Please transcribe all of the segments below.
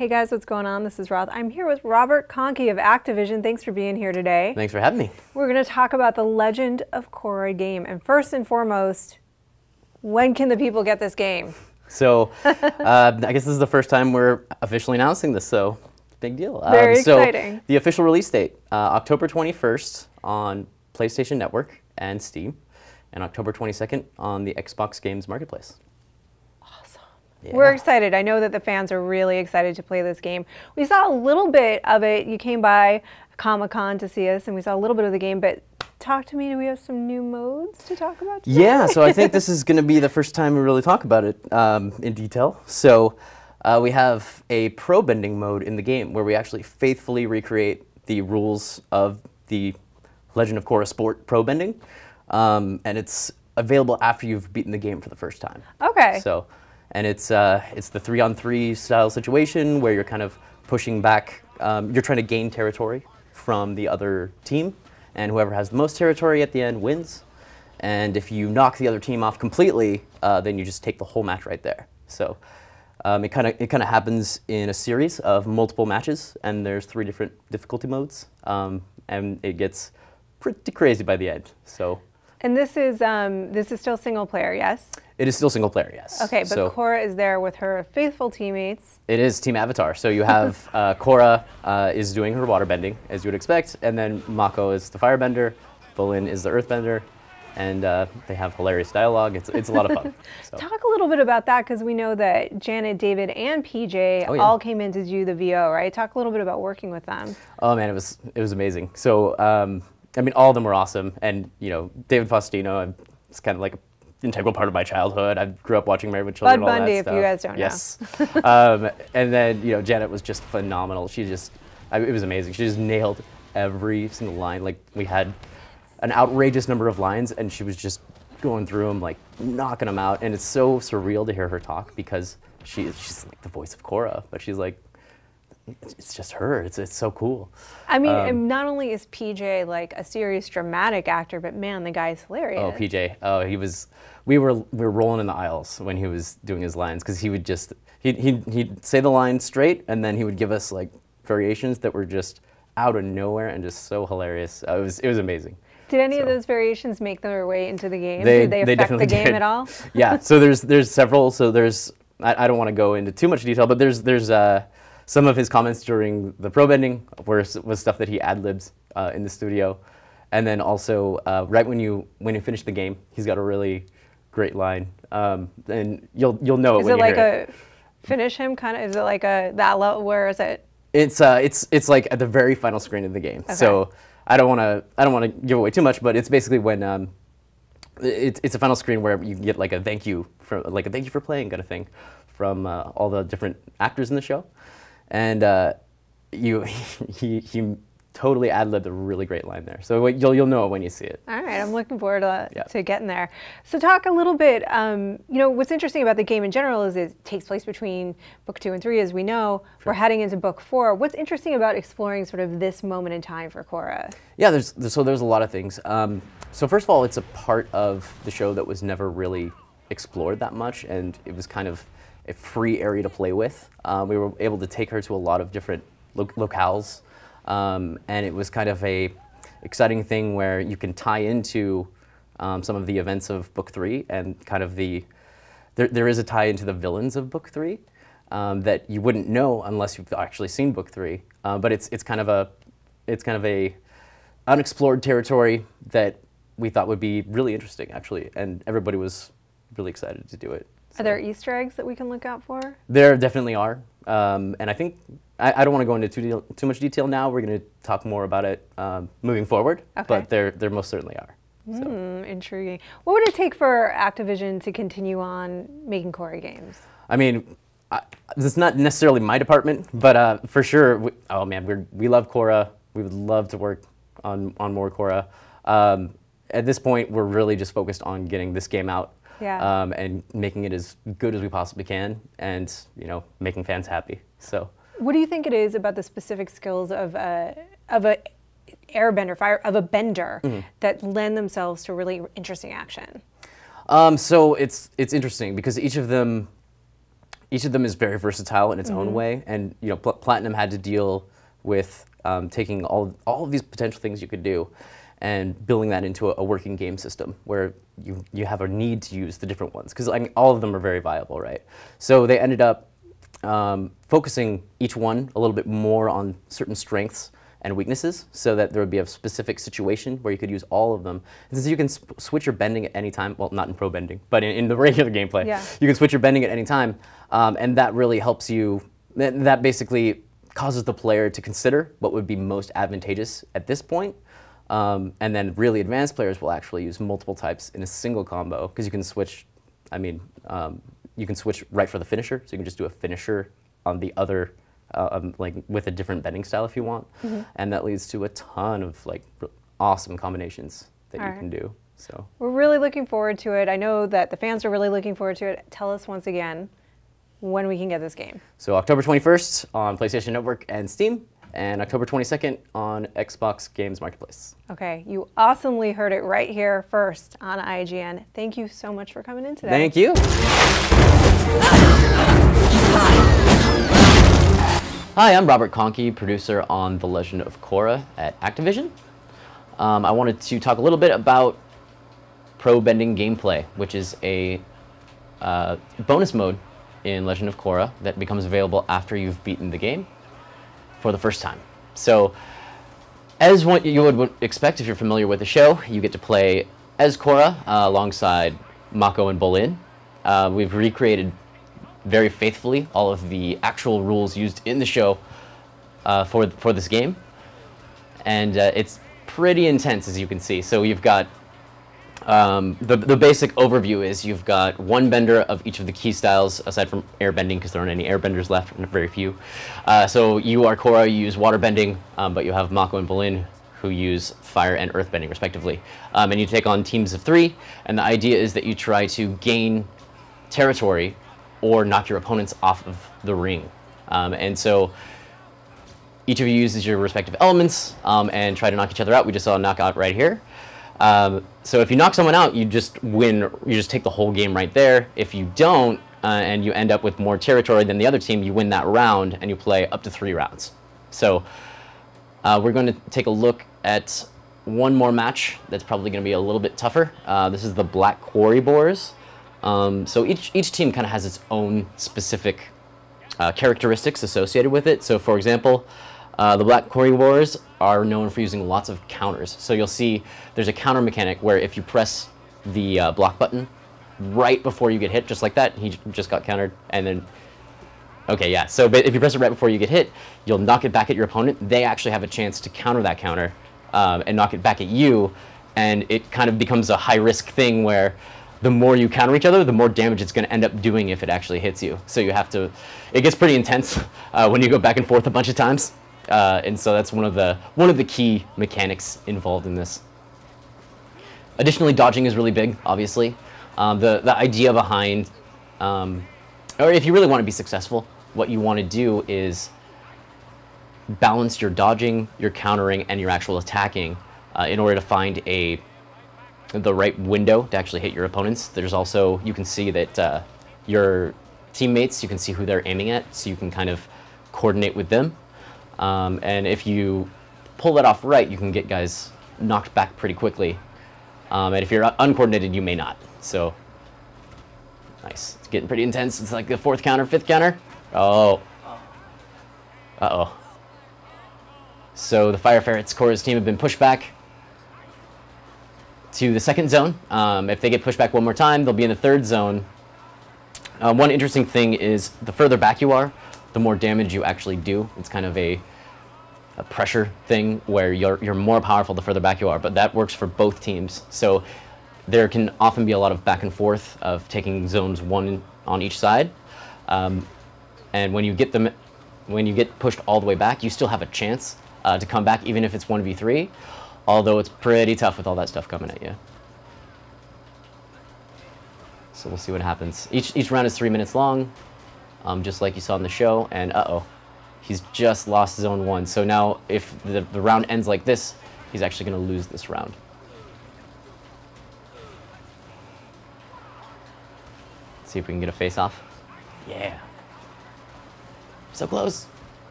Hey guys, what's going on? This is Roth. I'm here with Robert Conkey of Activision. Thanks for being here today. Thanks for having me. We're going to talk about the Legend of Korra game. And first and foremost, when can the people get this game? So I guess this is the first time we're officially announcing this, so big deal. Very exciting. So the official release date, October 21st on PlayStation Network and Steam, and October 22nd on the Xbox Games Marketplace. Yeah. We're excited. I know that the fans are really excited to play this game. We saw a little bit of it. You came by Comic-Con to see us, and we saw a little bit of the game, but talk to me. Do we have some new modes to talk about today? Yeah, so I think this is going to be the first time we really talk about it in detail. So we have a Probending mode in the game where we actually faithfully recreate the rules of the Legend of Korra sport Probending, and it's available after you've beaten the game for the first time. Okay. So. And it's the 3-on-3 style situation where you're kind of pushing back, you're trying to gain territory from the other team, and whoever has the most territory at the end wins. And if you knock the other team off completely, then you just take the whole match right there. So it kind of happens in a series of multiple matches, and there's 3 different difficulty modes, and it gets pretty crazy by the end. So. And this is still single player, yes? It is still single player, yes. Okay, but so, Korra is there with her faithful teammates. It is Team Avatar. So you have Korra is doing her water bending, as you would expect, and then Mako is the firebender, Bolin is the earthbender, and they have hilarious dialogue. It's a lot of fun. So. Talk a little bit about that, because we know that Janet, David, and PJ all came in to do the VO, right? Talk a little bit about working with them. Oh man, it was amazing. So I mean, all of them were awesome, and you know, David Faustino, it's kind of like an integral part of my childhood. I grew up watching Married with Children. Bud and all Bundy, that if stuff. you guys don't know. Yes. And then you know, Janet was just phenomenal. She just, it was amazing. She just nailed every single line. Like we had an outrageous number of lines, and she was just going through them, like knocking them out. And it's so surreal to hear her talk because she's like the voice of Korra, but she's like. It's just her. It's so cool. I mean, and not only is PJ like a serious dramatic actor, but man, the guy's hilarious. Oh, PJ. Oh, he was. We were rolling in the aisles when he was doing his lines because he would just he'd say the line straight and then he would give us like variations that were just out of nowhere and just so hilarious. It was amazing. Did any of those variations make their way into the game? Did they affect the game at all? Yeah. So there's several. So there's I don't want to go into too much detail, but there's some of his comments during the Probending was stuff that he ad-libs in the studio. And then also, right when you finish the game, he's got a really great line. And you'll know it when you hear it. Is it like a finish him kind of? Is it like a that level? Where is it? It's like at the very final screen of the game. Okay. So I don't want to give away too much, but it's basically when it's a final screen where you get like a thank you for playing kind of thing from all the different actors in the show. And he totally ad-libbed a really great line there. So you'll know it when you see it. All right, I'm looking forward to getting there. So talk a little bit, you know, what's interesting about the game in general is it takes place between book 2 and 3, as we know. Sure. We're heading into book 4. What's interesting about exploring sort of this moment in time for Korra? Yeah, there's a lot of things. So first of all, it's a part of the show that was never really explored that much, and it was kind of a free area to play with. We were able to take her to a lot of different locales, and it was kind of a exciting thing where you can tie into some of the events of book 3 and kind of there is a tie into the villains of book 3 that you wouldn't know unless you've actually seen book 3. But it's kind of a unexplored territory that we thought would be really interesting actually, and everybody was really excited to do it. Are there Easter eggs that we can look out for? There definitely are, and I think I don't want to go into too much detail now. We're going to talk more about it moving forward, but there most certainly are. So. Intriguing. What would it take for Activision to continue on making Korra games? I mean, this is not necessarily my department, but for sure, we love Korra. We would love to work on more Korra. At this point, we're really just focused on getting this game out. Yeah. And making it as good as we possibly can, and you know, making fans happy. So, what do you think it is about the specific skills of a airbender, of a bender, that lend themselves to really interesting action? So it's interesting because each of them each of them is very versatile in its own way, and Platinum had to deal with taking all of these potential things you could do and building that into a working game system where you have a need to use the different ones, because all of them are very viable, right? So they ended up focusing each one a little bit more on certain strengths and weaknesses, so that there would be a specific situation where you could use all of them. And since you can switch your bending at any time, well, not in pro bending, but in the regular gameplay, you can switch your bending at any time, and that really helps you. That basically causes the player to consider what would be most advantageous at this point. And then really advanced players will actually use multiple types in a single combo, because you can switch. You can switch right for the finisher, so you can just do a finisher on the other. Like with a different bending style if you want, and that leads to a ton of awesome combinations that you can do. So we're really looking forward to it. I know that the fans are really looking forward to it. Tell us once again when we can get this game. So October 21st on PlayStation Network and Steam, and October 22nd on Xbox Games Marketplace. Okay, you awesomely heard it right here first on IGN. Thank you so much for coming in today. Thank you. Hi, I'm Robert Conkey, producer on The Legend of Korra at Activision. I wanted to talk a little bit about Probending gameplay, which is a bonus mode in Legend of Korra that becomes available after you've beaten the game for the first time. So, as what you would expect if you're familiar with the show, you get to play as Korra alongside Mako and Bolin. We've recreated very faithfully all of the actual rules used in the show for this game, and it's pretty intense, as you can see. So you've got the basic overview is you've got one bender of each of the key styles, aside from airbending, because there aren't any airbenders left, very few. So you are Korra, you use waterbending, but you have Mako and Bolin who use fire and earthbending respectively. And you take on teams of 3, and the idea is that you try to gain territory or knock your opponents off of the ring. And so each of you uses your respective elements and try to knock each other out. We just saw a knockout right here. So if you knock someone out, you just win. You just take the whole game right there. If you don't, and you end up with more territory than the other team, you win that round, and you play up to 3 rounds. So we're going to take a look at one more match that's probably going to be a little bit tougher. This is the Black Quarry Boars. So each team kind of has its own specific characteristics associated with it. So for example, the Black Quarry Boars are known for using lots of counters. So you'll see there's a counter mechanic where if you press the block button right before you get hit, just like that, he just got countered, and then, okay, yeah. So if you press it right before you get hit, you'll knock it back at your opponent. They actually have a chance to counter that counter and knock it back at you, and it kind of becomes a high-risk thing where the more you counter each other, the more damage it's going to end up doing if it actually hits you. So you have to, it gets pretty intense when you go back and forth a bunch of times. And so that's one of the key mechanics involved in this. Additionally, dodging is really big, obviously. The idea behind, or if you really want to be successful, what you want to do is balance your dodging, your countering, and your actual attacking in order to find the right window to actually hit your opponents. There's also, you can see that your teammates, you can see who they're aiming at, so you can kind of coordinate with them. And if you pull that off right, you can get guys knocked back pretty quickly. And if you're uncoordinated, you may not. So, nice. It's getting pretty intense. It's like the 4th counter, 5th counter. Oh. Uh-oh. So the Fire Ferrets, Korra's team, have been pushed back to the 2nd zone. If they get pushed back one more time, they'll be in the 3rd zone. One interesting thing is the further back you are, the more damage you actually do. It's kind of a pressure thing where you're more powerful the further back you are, but that works for both teams. So there can often be a lot of back and forth of taking zones 1 on each side. And when you get pushed all the way back, you still have a chance to come back, even if it's 1v3. Although it's pretty tough with all that stuff coming at you. So we'll see what happens. Each round is 3 minutes long, just like you saw in the show, and uh-oh. He's just lost zone 1. So now if the round ends like this, he's actually going to lose this round. Let's see if we can get a face-off. Yeah. So close.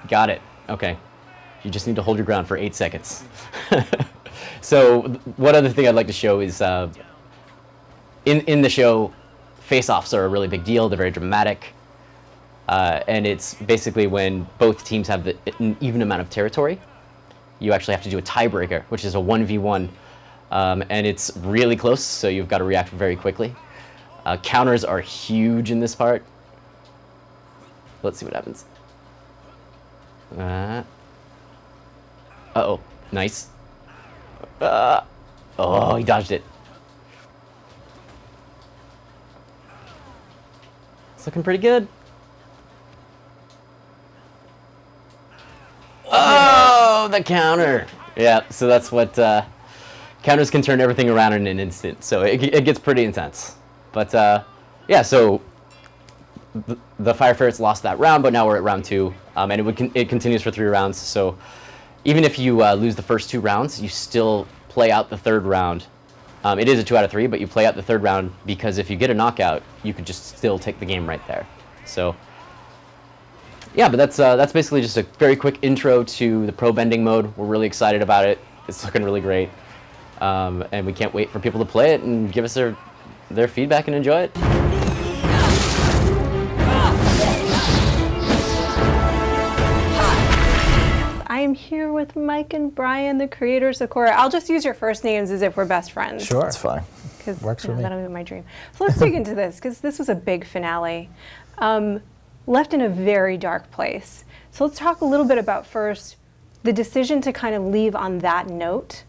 Got it. Okay. You just need to hold your ground for 8 seconds. So one other thing I'd like to show is in the show, face-offs are a really big deal. They're very dramatic. And it's basically when both teams have an even amount of territory. You actually have to do a tiebreaker, which is a 1v1. And it's really close, so you've got to react very quickly. Counters are huge in this part. Let's see what happens. Uh-oh. Nice. Oh, he dodged it. It's looking pretty good. Oh, the counter. Yeah, so that's what... counters can turn everything around in an instant, so it gets pretty intense. But, yeah, so... The Fire Ferrets lost that round, but now we're at round 2, and it continues for 3 rounds. So even if you lose the first 2 rounds, you still play out the 3rd round. It is a 2 out of 3, but you play out the 3rd round because if you get a knockout, you could just still take the game right there. So yeah, but that's basically just a very quick intro to the Probending mode. We're really excited about it. It's looking really great, and we can't wait for people to play it and give us their feedback and enjoy it. I'm here with Mike and Brian, the creators of Korra. I'll just use your first names as if we're best friends. Sure, that's fine. Works for me. That'll be my dream. So let's dig into this, because this was a big finale, left in a very dark place. So let's talk a little bit about first the decision to kind of leave on that note,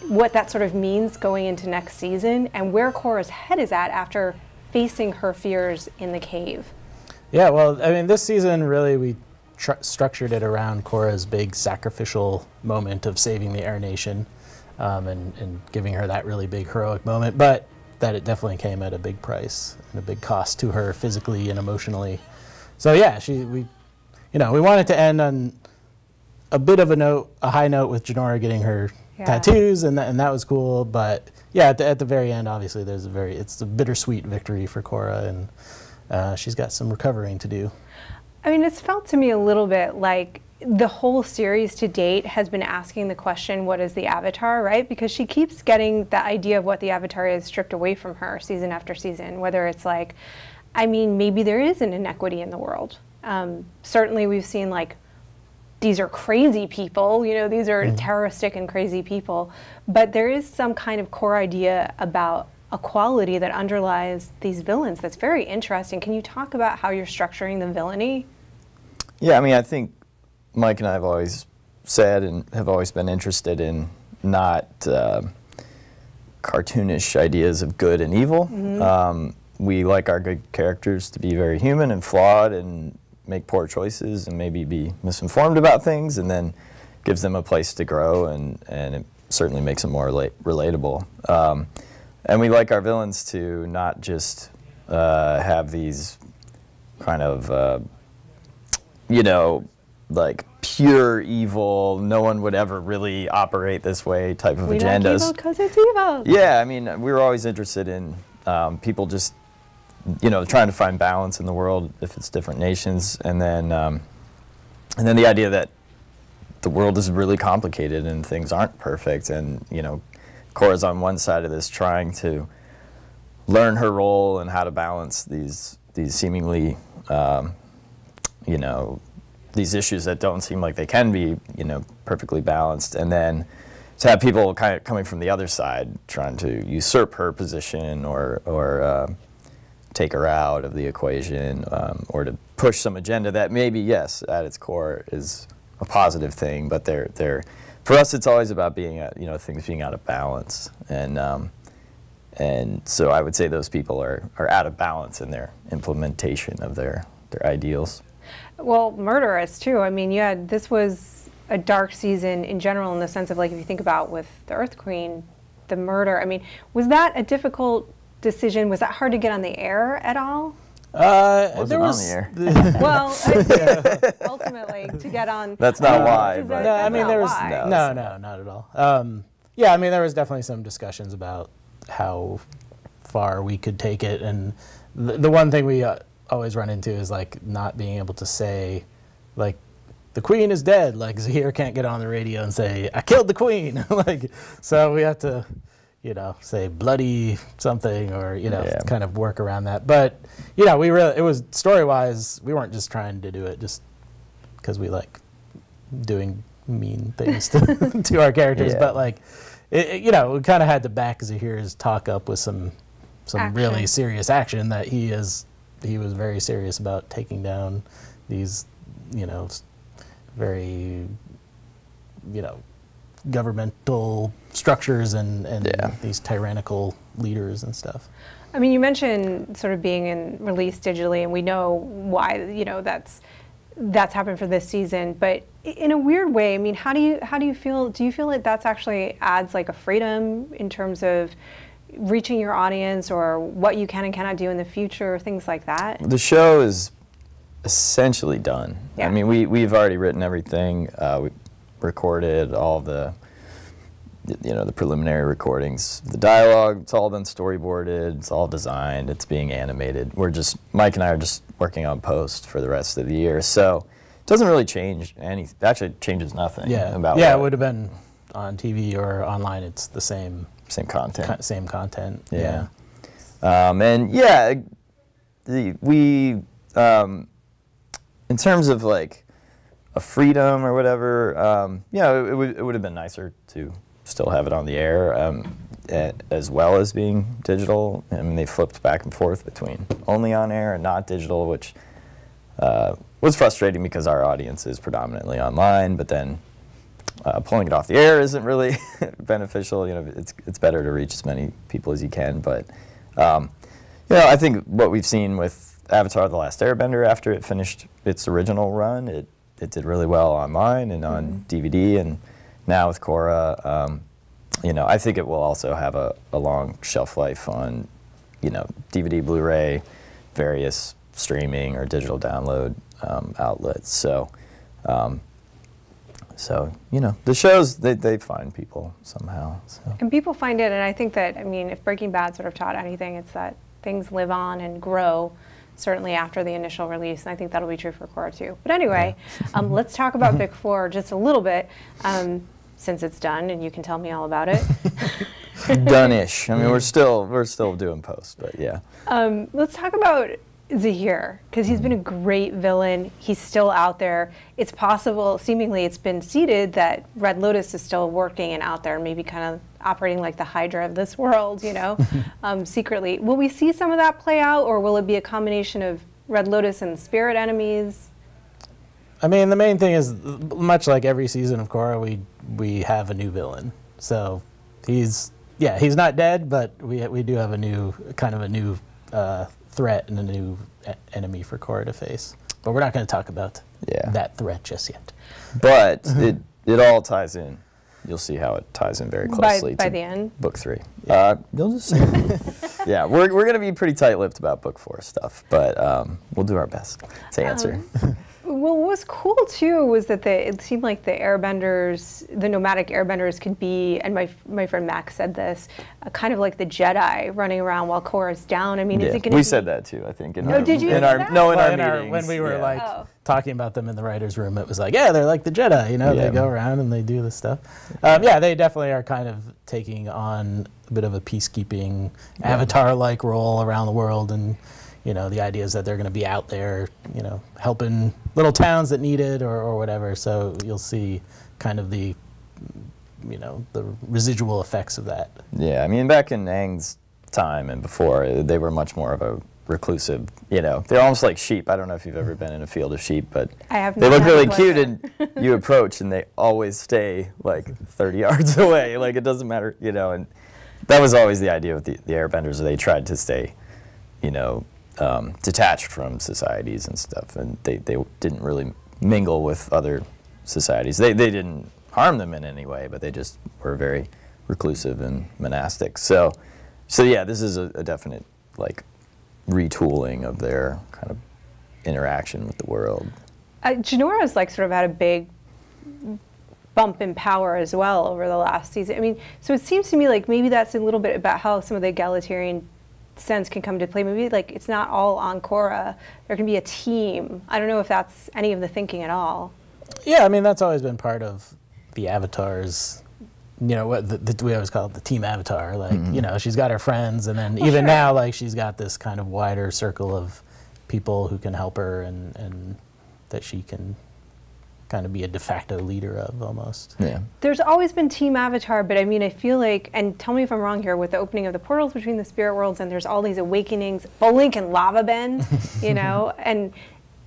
what that sort of means going into next season, and where Korra's head is at after facing her fears in the cave. Yeah, well, I mean, this season really we structured it around Korra's big sacrificial moment of saving the Air Nation, and giving her that really big heroic moment, but that it definitely came at a big price and a big cost to her physically and emotionally. So yeah, we wanted to end on a bit of a high note with Jinora getting her tattoos, and that was cool. But yeah, at the very end, obviously, it's a bittersweet victory for Korra, and she's got some recovering to do. I mean, it's felt to me a little bit like the whole series to date has been asking the question, what is the Avatar, right? Because she keeps getting the idea of what the Avatar is stripped away from her season after season, whether it's like, I mean, maybe there is an inequity in the world. Certainly we've seen like, these are crazy people, these are terroristic and crazy people, but there is some kind of core idea about a quality that underlies these villains that's very interesting. Can you talk about how you're structuring the villainy? Yeah, I mean, I think Mike and I have always said and have always been interested in not cartoonish ideas of good and evil. We like our good characters to be very human and flawed and make poor choices and maybe be misinformed about things, and then gives them a place to grow, and it certainly makes them more relatable. And we like our villains to not just have these kind of, like pure evil, no one would ever really operate this way type of agendas. We like evil because it's evil. Yeah, I mean, we were always interested in people just, trying to find balance in the world if it's different nations, and then the idea that the world is really complicated and things aren't perfect, and Korra's on one side of this trying to learn her role and how to balance these seemingly, these issues that don't seem like they can be, perfectly balanced, and then to have people kind of coming from the other side trying to usurp her position or take her out of the equation, or to push some agenda that maybe, yes, at its core is a positive thing, but for us, it's always about being, things being out of balance, and so I would say those people are out of balance in their implementation of their ideals. Well, murderous too. I mean, this was a dark season in general in the sense of, like, if you think about with the Earth Queen, the murder. I mean, was that a difficult decision? Was that hard to get on the air at all? Wasn't on the air. Well, ultimately, to get on. That's not why. No, I mean, there was no, not at all. Yeah, I mean, there was definitely some discussions about how far we could take it, and the one thing we always run into is like not being able to say, like, the queen is dead. Like Zahir can't get on the radio and say, I killed the queen. Like, so we have to, you know, say bloody something, or, you know, kind of work around that. But, you know, it was story-wise, we weren't just trying to do it just because we like doing mean things to our characters, but like, you know, we kind of had to back Zahir's talk up with some really serious action that he was very serious about taking down these, you know, very, you know, governmental structures and these tyrannical leaders and stuff. I mean, you mentioned sort of being released digitally, and we know why, you know, that's happened for this season, but in a weird way, I mean, how do you feel? Do you feel like that's actually adds like a freedom in terms of reaching your audience, or what you can and cannot do in the future, things like that? The show is essentially done. Yeah. I mean, we've already written everything. We recorded all the, you know, the preliminary recordings. The dialogue, it's all been storyboarded, it's all designed, it's being animated. Mike and I are just working on post for the rest of the year. So it doesn't really change anything. Actually, it changes nothing. About it would have been on TV or online. It's the same content. Same content. Yeah. And yeah, in terms of like a freedom or whatever, yeah, it would have been nicer to still have it on the air, as well as being digital. I mean, they flipped back and forth between only on air and not digital, which was frustrating because our audience is predominantly online, but then pulling it off the air isn't really beneficial. You know, it's better to reach as many people as you can. But you know, I think what we've seen with Avatar: The Last Airbender, after it finished its original run, it did really well online and on DVD, and now with Korra, you know, I think it will also have a long shelf life on, you know, DVD, Blu-ray, various streaming or digital download outlets. So. So, you know, the shows, they find people somehow. So. And people find it, and I think that, I mean, if Breaking Bad sort of taught anything, it's that things live on and grow, certainly after the initial release, and I think that'll be true for Korra too. But anyway, let's talk about Book 4 just a little bit, since it's done, and you can tell me all about it. Done-ish. I mean, we're still doing post, but yeah. Let's talk about Zahir, because he's been a great villain. He's still out there. It's possible, seemingly it's been seeded, that Red Lotus is still working and out there, maybe kind of operating like the Hydra of this world, you know, secretly. Will we see some of that play out, or will it be a combination of Red Lotus and spirit enemies? I mean, the main thing is, much like every season of Korra, we have a new villain. So he's not dead, but we do have a new threat and a new enemy for Korra to face. But we're not going to talk about that threat just yet. But it all ties in. You'll see how it ties in very closely by to the end. Book 3. You'll just see. Yeah, we're going to be pretty tight-lipped about Book 4 stuff, but we'll do our best to answer. Well, what was cool too was that it seemed like the airbenders, the nomadic airbenders, could be, and my friend Max said this, kind of like the Jedi running around while Korra's down. I mean, is it going to be... We said that too, I think. Did you say that? No, in our meetings. When we were talking about them in the writer's room, it was like, yeah, they're like the Jedi, you know, they go around and they do this stuff. Yeah, they definitely are kind of taking on a bit of a peacekeeping Avatar-like role around the world, and you know, the idea is that they're going to be out there, you know, helping little towns that need it or whatever. So you'll see kind of the, you know, the residual effects of that. Yeah, I mean, back in Aang's time and before, they were much more of a reclusive, you know, they're almost like sheep. I don't know if you've ever been in a field of sheep, but they look really cute, and you approach and they always stay like 30 yards away. Like, it doesn't matter, you know, and that was always the idea with the airbenders. They tried to stay, you know, detached from societies and stuff, and they didn't really mingle with other societies. They didn't harm them in any way, but they just were very reclusive and monastic. So yeah, this is a definite like retooling of their kind of interaction with the world. Janora's like sort of had a big bump in power as well over the last season. I mean, so it seems to me like maybe that's a little bit about how some of the egalitarian sense can come to play? Maybe like it's not all on Korra. There can be a team. I don't know if that's any of the thinking at all. Yeah, I mean, that's always been part of the Avatar's, you know, what we always call it the team Avatar. Like, you know, she's got her friends, and then even now, like, she's got this kind of wider circle of people who can help her and that she can kind of be a de facto leader of almost. Yeah. There's always been Team Avatar, but I mean, I feel like, and tell me if I'm wrong here, with the opening of the portals between the spirit worlds, and there's all these awakenings, Bolink and Lava Bend, you know, and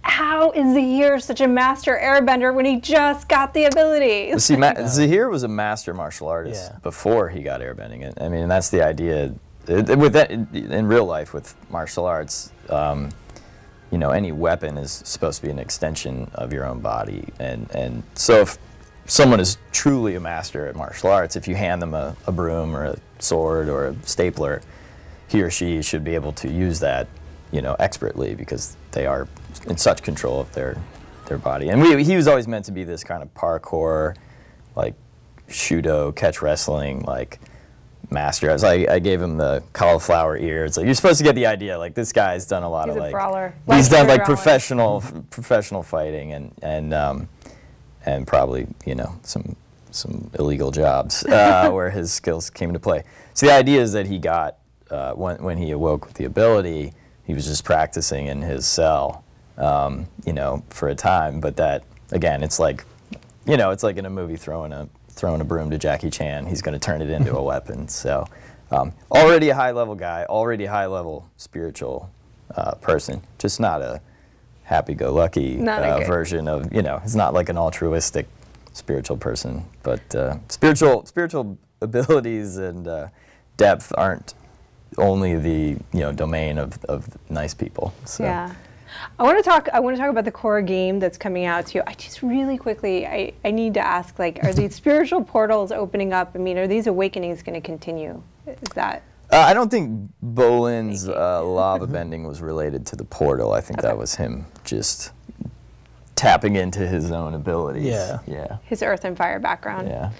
how is Zahir such a master airbender when he just got the ability? See, Zahir was a master martial artist before he got airbending. I mean, that's the idea. With that, in real life, with martial arts, you know, any weapon is supposed to be an extension of your own body. And so if someone is truly a master at martial arts, if you hand them a broom or a sword or a stapler, he or she should be able to use that, you know, expertly, because they are in such control of their body. And he was always meant to be this kind of parkour, like Shudo, catch wrestling, like master. I gave him the cauliflower ear. It's like, you're supposed to get the idea. Like, this guy's done a lot of like brawler. He's done like professional fighting and probably, you know, some illegal jobs where his skills came into play. So the idea is that he got when he awoke with the ability, he was just practicing in his cell, you know, for a time. But that, again, it's like, you know, it's like in a movie throwing a broom to Jackie Chan. He's going to turn it into a weapon. So already a high-level guy, already a high-level spiritual person, just not a happy-go-lucky version of, you know, he's not like an altruistic spiritual person. But spiritual abilities and depth aren't only the, you know, domain of nice people. So. Yeah. I want to talk about the Korra game that's coming out too. I just really quickly, I need to ask, like, are these spiritual portals opening up? I mean, are these awakenings going to continue? Is that? I don't think Bolin's lava bending was related to the portal. I think that was him just tapping into his own abilities. Yeah. Yeah. His earth and fire background. Yeah.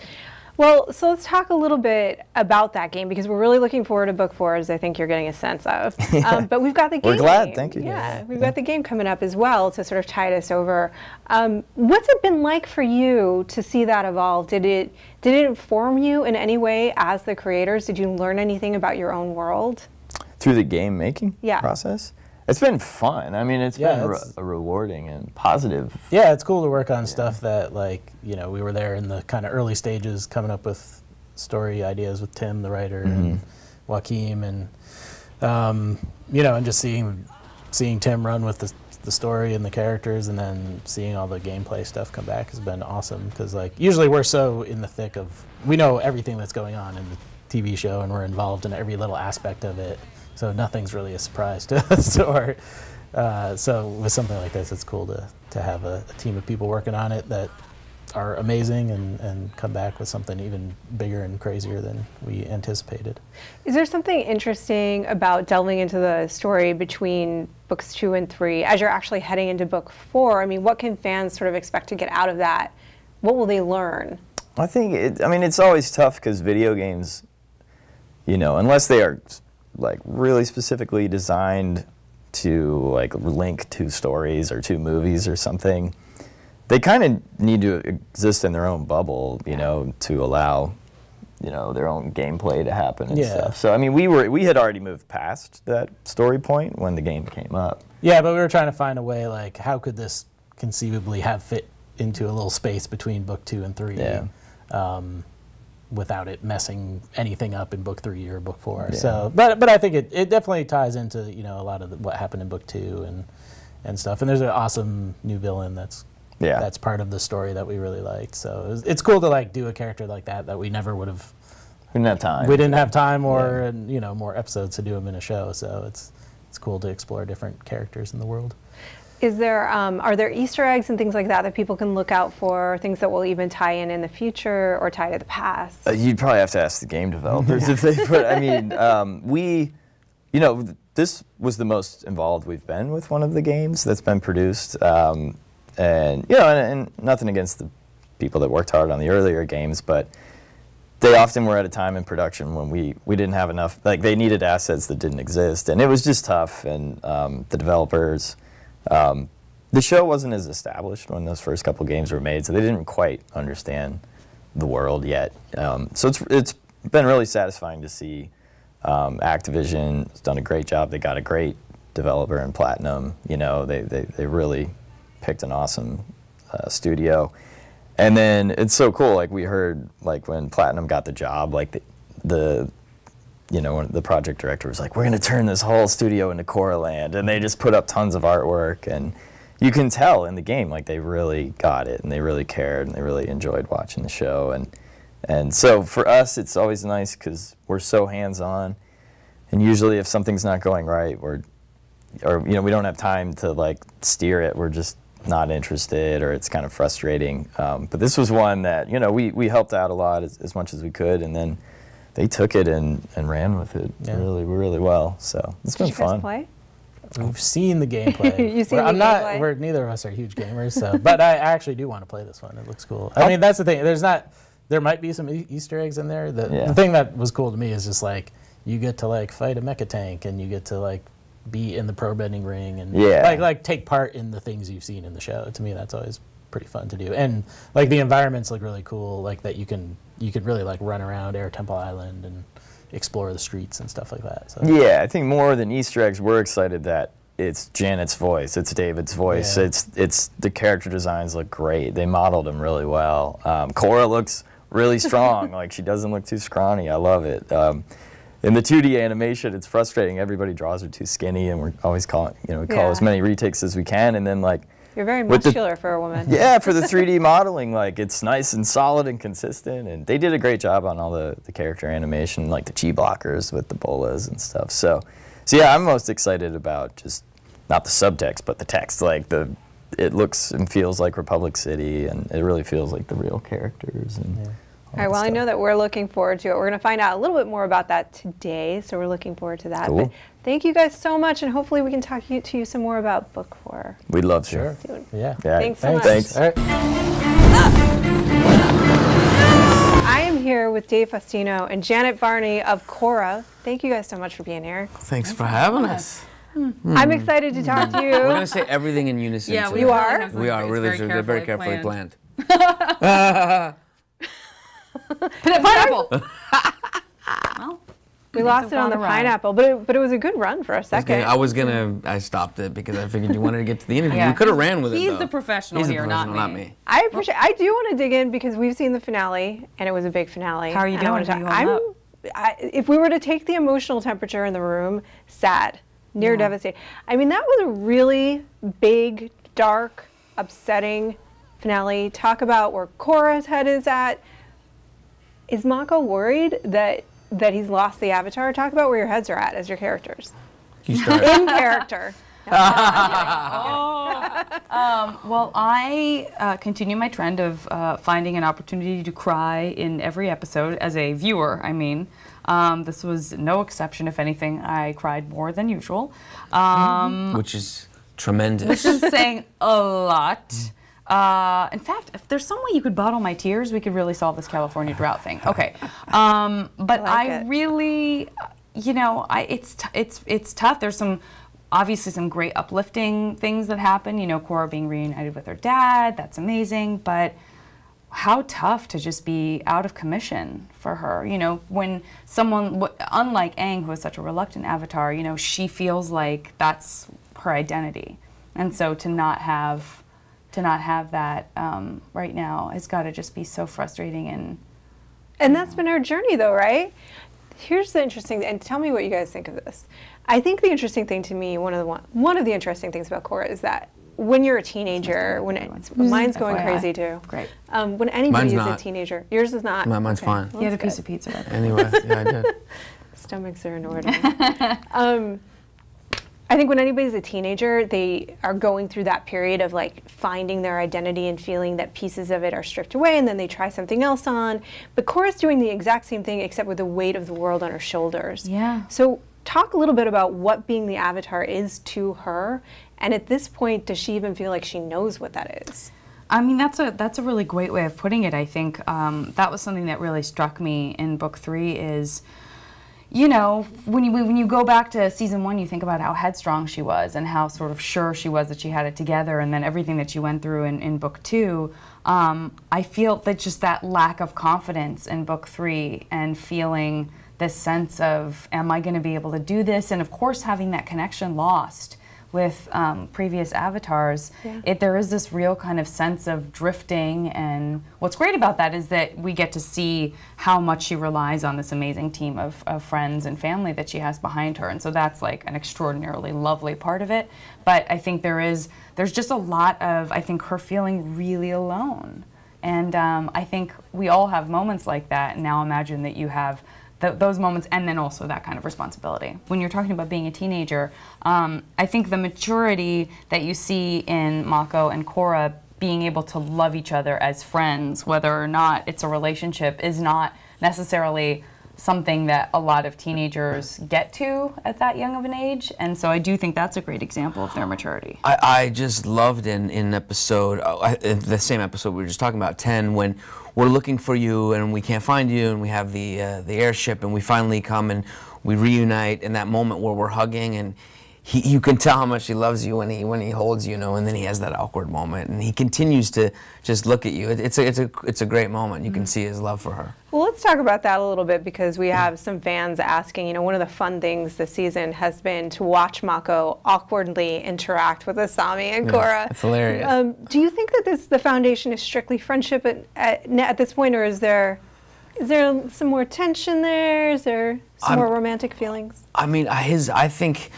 Well, so let's talk a little bit about that game, because we're really looking forward to book 4, as I think you're getting a sense of. But we've got the game. We're glad, thank you. Yeah, we've got the game coming up as well to sort of tide us over. What's it been like for you to see that evolve? Did it inform you in any way as the creators? Did you learn anything about your own world? Through the game making process? It's been fun. I mean, it's been a rewarding and positive. Yeah, it's cool to work on stuff that, like, you know, we were there in the kind of early stages, coming up with story ideas with Tim, the writer, and Joaquim, and you know, and just seeing Tim run with the story and the characters, and then seeing all the gameplay stuff come back has been awesome. Because, like, usually we're so in the thick of, we know everything that's going on in the TV show, and we're involved in every little aspect of it. So nothing's really a surprise to us. So with something like this, it's cool to have a team of people working on it that are amazing and come back with something even bigger and crazier than we anticipated. Is there something interesting about delving into the story between books 2 and 3 as you're actually heading into book 4? I mean, what can fans sort of expect to get out of that? What will they learn? I think, it's always tough because video games, you know, unless they are like really specifically designed to like link 2 stories or 2 movies or something, they kind of need to exist in their own bubble, you know, to allow, you know, their own gameplay to happen and stuff. So I mean, we had already moved past that story point when the game came up. Yeah, but we were trying to find a way, like, how could this conceivably have fit into a little space between book 2 and 3? Yeah. Without it messing anything up in book 3 or book 4. Yeah. So, but I think it definitely ties into, you know, a lot of what happened in book 2 and stuff. And there's an awesome new villain that's part of the story that we really liked. So it's cool to, like, do a character like that we never would have. We didn't have time. We didn't have time, or you know, more episodes to do them in a show. So it's cool to explore different characters in the world. Is there, are there Easter eggs and things like that that people can look out for, things that will even tie in the future or tie to the past? You'd probably have to ask the game developers if they put, I mean, you know, this was the most involved we've been with one of the games that's been produced. And, you know, and nothing against the people that worked hard on the earlier games, but they often were at a time in production when we didn't have enough, like they needed assets that didn't exist, and it was just tough, and the developers, the show wasn't as established when those first couple games were made, so they didn't quite understand the world yet. So it's been really satisfying to see Activision has done a great job. They got a great developer in Platinum. You know, they really picked an awesome studio. And then it's so cool, like we heard, like when Platinum got the job, like the you know, when the project director was like, we're gonna turn this whole studio into Korra land, and they just put up tons of artwork, and you can tell in the game, like they really got it, and they really cared, and they really enjoyed watching the show, and so for us, it's always nice because we're so hands-on, and usually if something's not going right, or you know, we don't have time to like steer it, we're just not interested, or it's kind of frustrating. But this was one that, you know, we helped out a lot as much as we could, and then they took it and ran with it really well. So it's been fun. Did you guys play? We've seen the gameplay. You've seen the gameplay? Neither of us are huge gamers, so but I actually do want to play this one. It looks cool. I mean, that's the thing. There might be some Easter eggs in there. The thing that was cool to me is just like you get to like fight a mecha tank, and you get to like be in the Probending ring, and like take part in the things you've seen in the show. To me, that's always pretty fun to do. And like the environments look really cool. Like that you could really like run around Air Temple Island and explore the streets and stuff like that. So. Yeah, I think more than Easter eggs, we're excited that it's Janet's voice, it's David's voice, it's the character designs look great. They modeled them really well. Korra looks really strong. Like she doesn't look too scrawny. I love it. In the 2D animation, it's frustrating. Everybody draws her too skinny, and we're always calling, you know, we call as many retakes as we can, and then like. You're very muscular for a woman. Yeah, for the 3D modeling, like it's nice and solid and consistent, and they did a great job on all the character animation, like the chi blockers with the bolas and stuff. So yeah, I'm most excited about just not the subtext, but the text. Like it looks and feels like Republic City, and it really feels like the real characters. And all right, well, I know that we're looking forward to it. We're going to find out a little bit more about that today, so we're looking forward to that. Cool. But thank you guys so much, and hopefully we can talk to you some more about Book 4. We'd love to. Sure. Soon. Yeah. Thanks so much. Thanks. All right. I am here with Dave Faustino and Janet Barney of Korra. Thank you guys so much for being here. Thanks for having us. I'm excited to talk to you. We're going to say everything in unison. Yeah, you are? We are really very carefully planned. Pineapple. Well, we lost it on the pineapple, but it was a good run for a second. I stopped it because I figured you wanted to get to the interview. You could have ran with it. He's the professional here, not me. I appreciate. I do want to dig in because we've seen the finale, and it was a big finale. How are you doing? If we were to take the emotional temperature in the room, sad, near devastated. I mean, that was a really big, dark, upsetting finale. Talk about where Korra's head is at. Is Mako worried that he's lost the Avatar? Talk about where your heads are at as your characters. You start. In character. Well, I continue my trend of finding an opportunity to cry in every episode as a viewer, I mean. This was no exception. If anything, I cried more than usual. Which is tremendous. Which is saying a lot. In fact, if there's some way you could bottle my tears, we could really solve this California drought thing. Okay, but I really, you know, it's tough. There's obviously some great uplifting things that happen. You know, Korra being reunited with her dad, that's amazing. But how tough to just be out of commission for her. You know, when someone, unlike Aang, who is such a reluctant Avatar, you know, she feels like that's her identity, and so to not have that right now has got to just be so frustrating. And that's been our journey, though, right? Here's the interesting, and tell me what you guys think of this. I think the interesting thing to me, one of the interesting things about Korra is that when you're a teenager, mine's going crazy too. Great. When anybody is a teenager, yours is not. Mine's fine. You had a piece of pizza. Right? Anyway, yeah, I did. Stomachs are in order. I think when anybody's a teenager, they are going through that period of like finding their identity and feeling that pieces of it are stripped away, and then they try something else on. But Korra's doing the exact same thing, except with the weight of the world on her shoulders. Yeah. So talk a little bit about what being the Avatar is to her, and at this point, does she even feel like she knows what that is? I mean, that's a really great way of putting it. I think that was something that really struck me in book 3 is, you know, when you go back to season 1, you think about how headstrong she was and how sort of sure she was that she had it together, and then everything that she went through in book 2. I feel that just that lack of confidence in book 3 and feeling this sense of, am I going to be able to do this? And of course, having that connection lost with previous avatars, there is this real kind of sense of drifting. And what's great about that is that we get to see how much she relies on this amazing team of friends and family that she has behind her. And so that's like an extraordinarily lovely part of it. But I think there's just a lot of, I think, her feeling really alone. And I think we all have moments like that. Now imagine that you have those moments, and then also that kind of responsibility. When you're talking about being a teenager, I think the maturity that you see in Mako and Korra being able to love each other as friends, whether or not it's a relationship, is not necessarily something that a lot of teenagers get to at that young of an age. And so I do think that's a great example of their maturity. I just loved in episode, the same episode we were just talking about, 10, when we're looking for you and we can't find you, and we have the airship, and we finally come and we reunite in that moment where we're hugging, and you can tell how much he loves you when he holds you, and then he has that awkward moment, and he continues to just look at you. It's a great moment. You can see his love for her. Well, let's talk about that a little bit, because we have some fans asking, you know, one of the fun things this season has been to watch Mako awkwardly interact with Asami and Korra. It's hilarious. Do you think that the foundation is strictly friendship at this point, or is there some more tension there? Is there some more romantic feelings? I mean, I think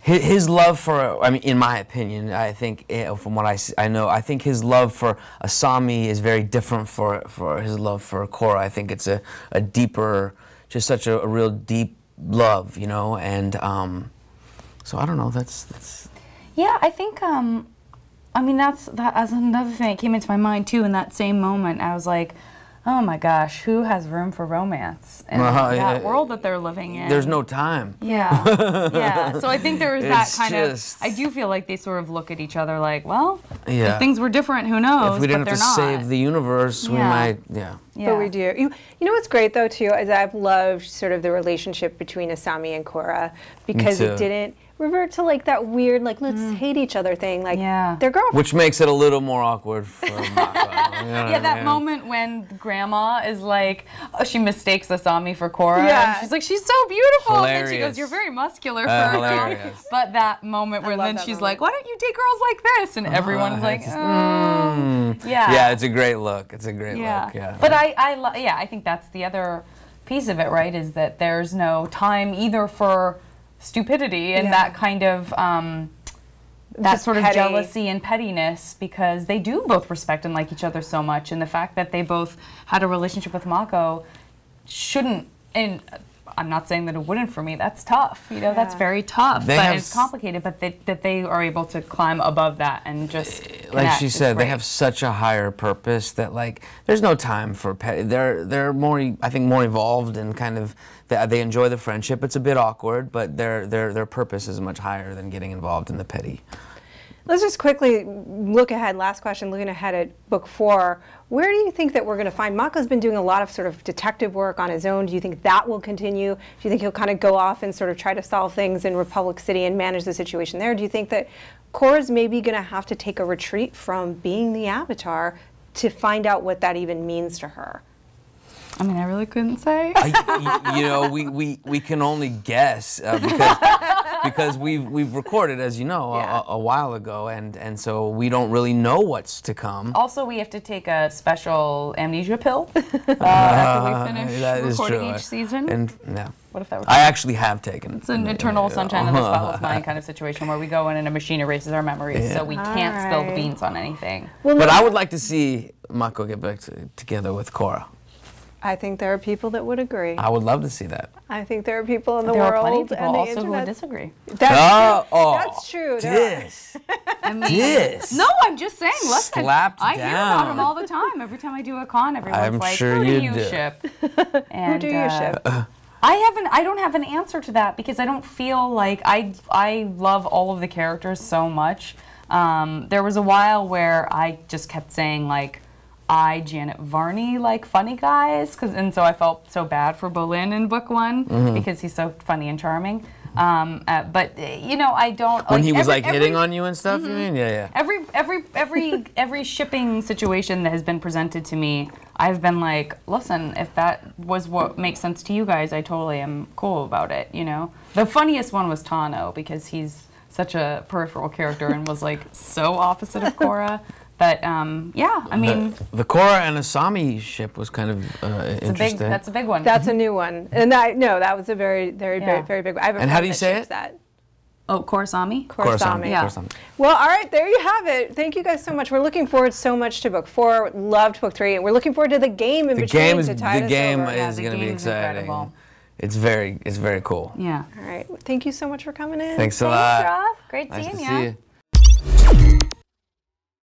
his love for, I mean, in my opinion, I think, from what I know, I think his love for Asami is very different for his love for Korra. I think it's a deeper, just such a real deep love, you know, and so I don't know, that's... Yeah, I think, I mean, that's another thing that came into my mind too in that same moment. I was like, oh my gosh, who has room for romance in that world that they're living in? There's no time. Yeah, yeah. So I think there is that kind of, I do feel like they sort of look at each other like, well, if things were different, who knows? If we didn't have to save the universe, we might, But we do. You know what's great though too is I've loved sort of the relationship between Asami and Korra, because it didn't revert to like that weird like let's hate each other thing, like they're girlfriends. Which makes it a little more awkward for Mako. That moment when Grandma is like, oh, she mistakes Asami for Korra, and she's like, she's so beautiful, Hilarious. and then she goes, you're very muscular for a girl. But that moment where then she's like, why don't you date girls like this? And everyone's like, yeah, it's a great look. It's a great look. Yeah. But I think that's the other piece of it, right? Is that there's no time either for stupidity and that kind of that sort of jealousy and pettiness, because they do both respect and like each other so much, and the fact that they both had a relationship with Mako shouldn't, and I'm not saying that it wouldn't for me, that's tough, you know, that's very tough, but it's complicated, but that they are able to climb above that and just connect. Like she said, they have such a higher purpose that like there's no time for petty. They're more, I think, more evolved, and kind of they enjoy the friendship. It's a bit awkward, but their purpose is much higher than getting involved in the petty. Let's just quickly look ahead, last question, looking ahead at book 4. Where do you think that we're going to find, Mako's been doing a lot of sort of detective work on his own. Do you think that will continue? Do you think he'll kind of go off and sort of try to solve things in Republic City and manage the situation there? Do you think that Korra's maybe going to have to take a retreat from being the Avatar to find out what that even means to her? I mean, I really couldn't say. You know, we can only guess because we've recorded, as you know, a while ago, and so we don't really know what's to come. Also, we have to take a special amnesia pill after we finish recording each season. And what if that were I actually have taken. It's an eternal sunshine of the spotless mind kind of situation where we go in and a machine erases our memories, so we can't spill the beans on anything. Well, but I would like to see Mako get back together with Korra. I think there are people that would agree. I would love to see that. I think there are people in the there world are plenty of people and the also internet who would disagree. That's true. I mean, no, I'm just saying. Listen, I hear about him all the time. Every time I do a con, everyone's like, "Who do you ship?" Who do you ship? I don't have an answer to that, because I don't feel like I love all of the characters so much. There was a while where I just kept saying like, Janet Varney, like funny guys, and so I felt so bad for Bolin in book 1 because he's so funny and charming. But you know, I don't. When he was like hitting on you and stuff, you mean? Yeah, yeah. Every shipping situation that has been presented to me, I've been like, listen, if that was what makes sense to you guys, I totally am cool about it. You know, the funniest one was Tano because he's such a peripheral character and was like so opposite of Korra. But yeah, I mean, the Korra and Asami ship was kind of interesting. That's a big one. That's a new one, and that was a very big one. I have a and how do you say it? That. Oh, Korrasami? Korrasami. Yeah. Well, all right, there you have it. Thank you guys so much. We're looking forward so much to book 4. Loved book 3, and we're looking forward to the game in between to tide us over. The game is going to be exciting. Incredible. It's very cool. Yeah. All right. Thank you so much for coming in. Thanks a lot. Rob. Great Nice seeing to you. see you.